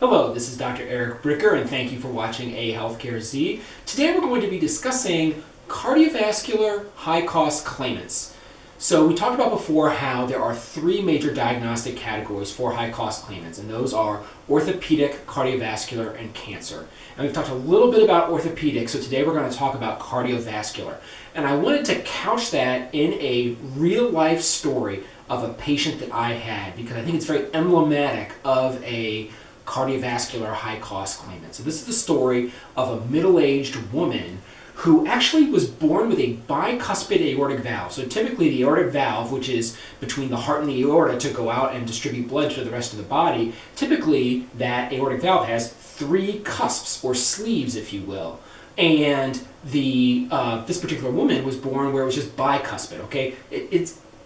Hello, this is Dr. Eric Bricker, and thank you for watching AHealthcareZ. Today we're going to be discussing cardiovascular high-cost claimants. So we talked about before how there are three major diagnostic categories for high-cost claimants, and those are orthopedic, cardiovascular, and cancer. And we've talked a little bit about orthopedic, so today we're going to talk about cardiovascular. And I wanted to couch that in a real-life story of a patient that I had, because I think it's very emblematic of a cardiovascular high-cost claimant. So this is the story of a middle-aged woman who actually was born with a bicuspid aortic valve. So typically the aortic valve, which is between the heart and the aorta to go out and distribute blood to the rest of the body, typically that aortic valve has three cusps, or sleeves if you will. And this particular woman was born where it was just bicuspid, okay?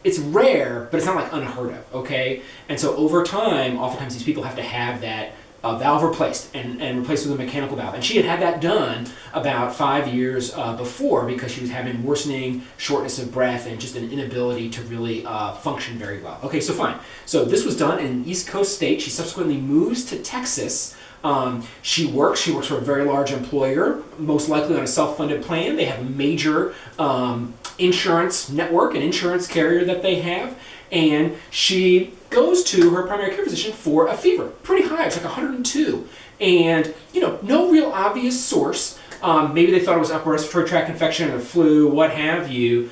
It's rare, but it's not like unheard of, okay? And so over time, oftentimes these people have to have that valve replaced and replaced with a mechanical valve. And she had that done about 5 years before, because she was having worsening shortness of breath and just an inability to really function very well. Okay, so fine. So this was done in an East Coast state. She subsequently moves to Texas. She works for a very large employer, most likely on a self-funded plan. They have a major insurance network, an insurance carrier that they have, and she goes to her primary care physician for a fever, pretty high, it's like 102, and no real obvious source. Maybe they thought it was upper respiratory tract infection or flu, what have you.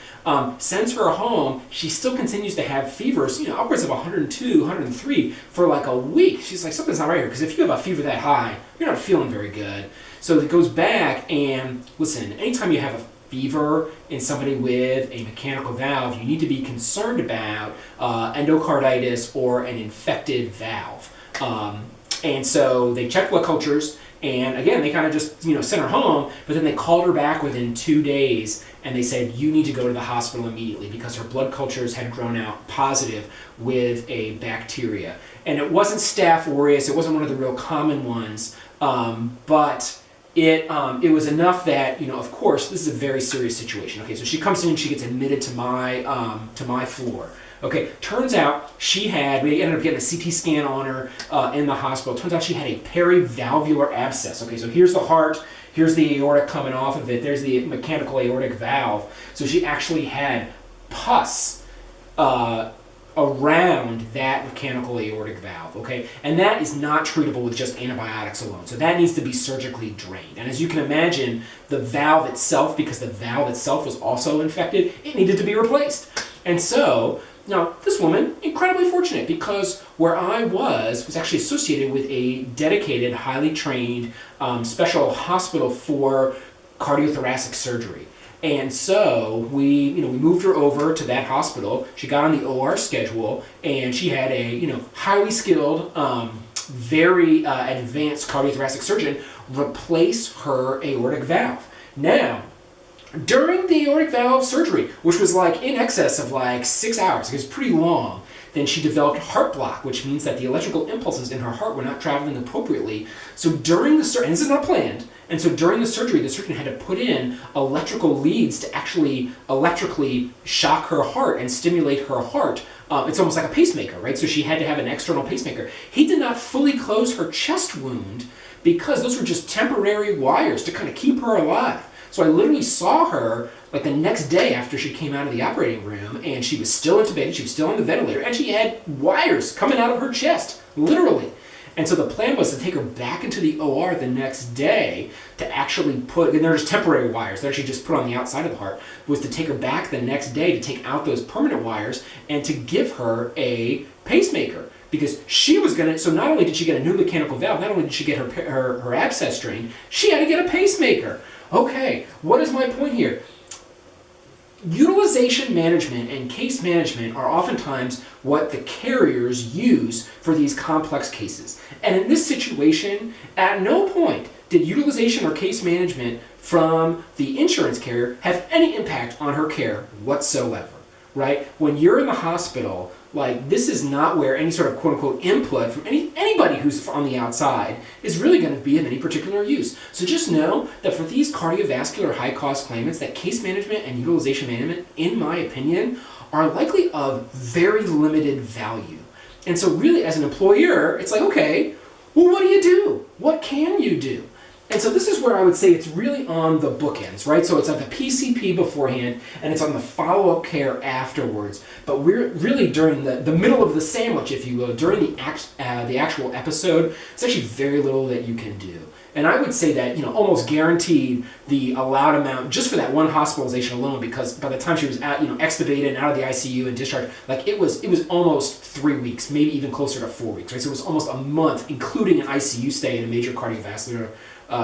Sends her home. She still continues to have fevers, upwards of 102, 103 for like a week. She's like, something's not right here, because if you have a fever that high, you're not feeling very good. So it goes back, and listen, anytime you have a fever in somebody with a mechanical valve, you need to be concerned about endocarditis or an infected valve. And so they checked blood cultures, and again, they kind of just sent her home, but then they called her back within 2 days, and they said, you need to go to the hospital immediately, because her blood cultures had grown out positive with a bacteria. And it wasn't Staph aureus, it wasn't one of the real common ones, but it was enough that, of course, this is a very serious situation. Okay, so she comes in and she gets admitted to my floor. Okay, turns out we ended up getting a CT scan on her in the hospital. Turns out she had a perivalvular abscess. Okay, so here's the heart, here's the aorta coming off of it, there's the mechanical aortic valve. So she actually had pus around that mechanical aortic valve, okay? And that is not treatable with just antibiotics alone. So that needs to be surgically drained. And as you can imagine, the valve itself, because the valve itself was also infected, it needed to be replaced. And so, now, this woman, incredibly fortunate, because where I was actually associated with a dedicated, highly trained special hospital for cardiothoracic surgery. And so we moved her over to that hospital. She got on the OR schedule, and she had a highly skilled, very advanced cardiothoracic surgeon replace her aortic valve. Now, during the aortic valve surgery, which was like in excess of like 6 hours, it was pretty long, then she developed heart block, which means that the electrical impulses in her heart were not traveling appropriately. So during the surgery, and this is not planned, and so during the surgery, the surgeon had to put in electrical leads to actually electrically shock her heart and stimulate her heart. It's almost like a pacemaker, right? So she had to have an external pacemaker. He did not fully close her chest wound, because those were just temporary wires to kind of keep her alive. So I literally saw her like the next day after she came out of the operating room, and she was still intubated, she was still on the ventilator, and she had wires coming out of her chest, literally. And so the plan was to take her back into the OR the next day to actually put, and they're just temporary wires, they're actually just put on the outside of the heart, was to take her back the next day to take out those permanent wires and to give her a pacemaker. Because she was so not only did she get a new mechanical valve, not only did she get her abscess drained, she had to get a pacemaker. Okay, what is my point here? Utilization management and case management are oftentimes what the carriers use for these complex cases. And in this situation, at no point did utilization or case management from the insurance carrier have any impact on her care whatsoever, right? When you're in the hospital, like, this is not where any sort of quote-unquote input from anybody who's on the outside is really going to be of any particular use. So just know that for these cardiovascular high-cost claimants, that case management and utilization management, in my opinion, are likely of very limited value. And so really, as an employer, it's like, okay, Well, what do you do? What can you do? And so this is where I would say it's really on the bookends, right? So it's on the PCP beforehand, and it's on the follow-up care afterwards. But we're really during the middle of the sandwich, if you will, during the actual episode, it's actually very little that you can do. And I would say that, almost guaranteed the allowed amount just for that one hospitalization alone, because by the time she was out, extubated and out of the ICU and discharged, like it was almost 3 weeks, maybe even closer to 4 weeks, right? So it was almost a month, including an ICU stay and a major cardiovascular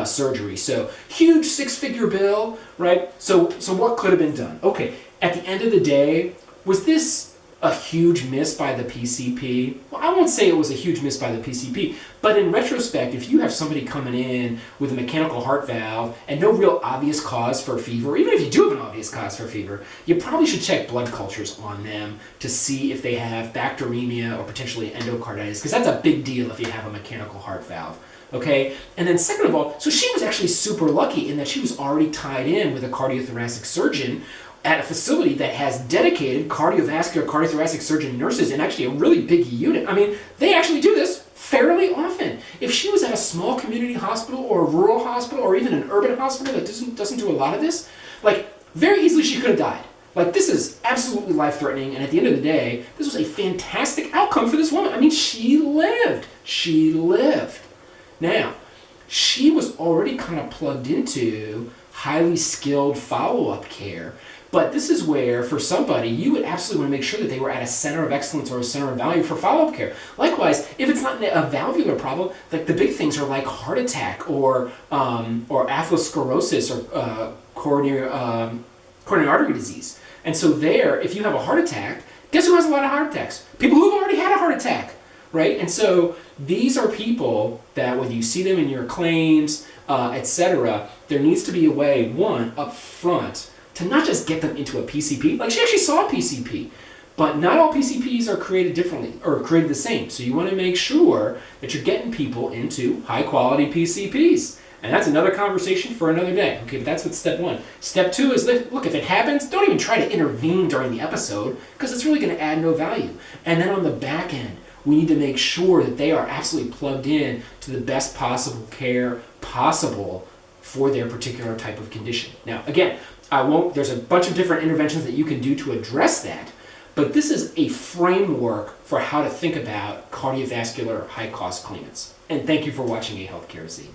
surgery. So huge 6-figure bill, right? So what could have been done? Okay, at the end of the day, was this a huge miss by the PCP? Well, I won't say it was a huge miss by the PCP, but in retrospect, if you have somebody coming in with a mechanical heart valve and no real obvious cause for fever, or even if you do have an obvious cause for fever, you probably should check blood cultures on them to see if they have bacteremia or potentially endocarditis, because that's a big deal if you have a mechanical heart valve. Okay, and then second of all, so she was actually super lucky in that she was already tied in with a cardiothoracic surgeon at a facility that has dedicated cardiothoracic surgeon nurses and actually a really big unit. I mean, they actually do this fairly often. If she was at a small community hospital or a rural hospital or even an urban hospital that doesn't do a lot of this, like very easily she could have died. Like this is absolutely life-threatening, and at the end of the day, this was a fantastic outcome for this woman. I mean, she lived. She lived. Now, she was already kind of plugged into highly skilled follow-up care, but this is where, for somebody, you would absolutely want to make sure that they were at a center of excellence or a center of value for follow-up care. Likewise, if it's not a valvular problem, like the big things are like heart attack or atherosclerosis or coronary artery disease. And so there, if you have a heart attack, guess who has a lot of heart attacks? People who've already had a heart attack. Right? And so these are people that when you see them in your claims, etc., there needs to be a way, one, up front, to not just get them into a PCP. Like she actually saw a PCP, but not all PCPs are created differently or created the same. So you want to make sure that you're getting people into high quality PCPs. And that's another conversation for another day. Okay, but that's what step one. Step two is, look, if it happens, don't even try to intervene during the episode because it's really going to add no value. And then on the back end, we need to make sure that they are absolutely plugged in to the best possible care possible for their particular type of condition. Now, again, there's a bunch of different interventions that you can do to address that, but this is a framework for how to think about cardiovascular high-cost claimants. And thank you for watching AHealthcareZ.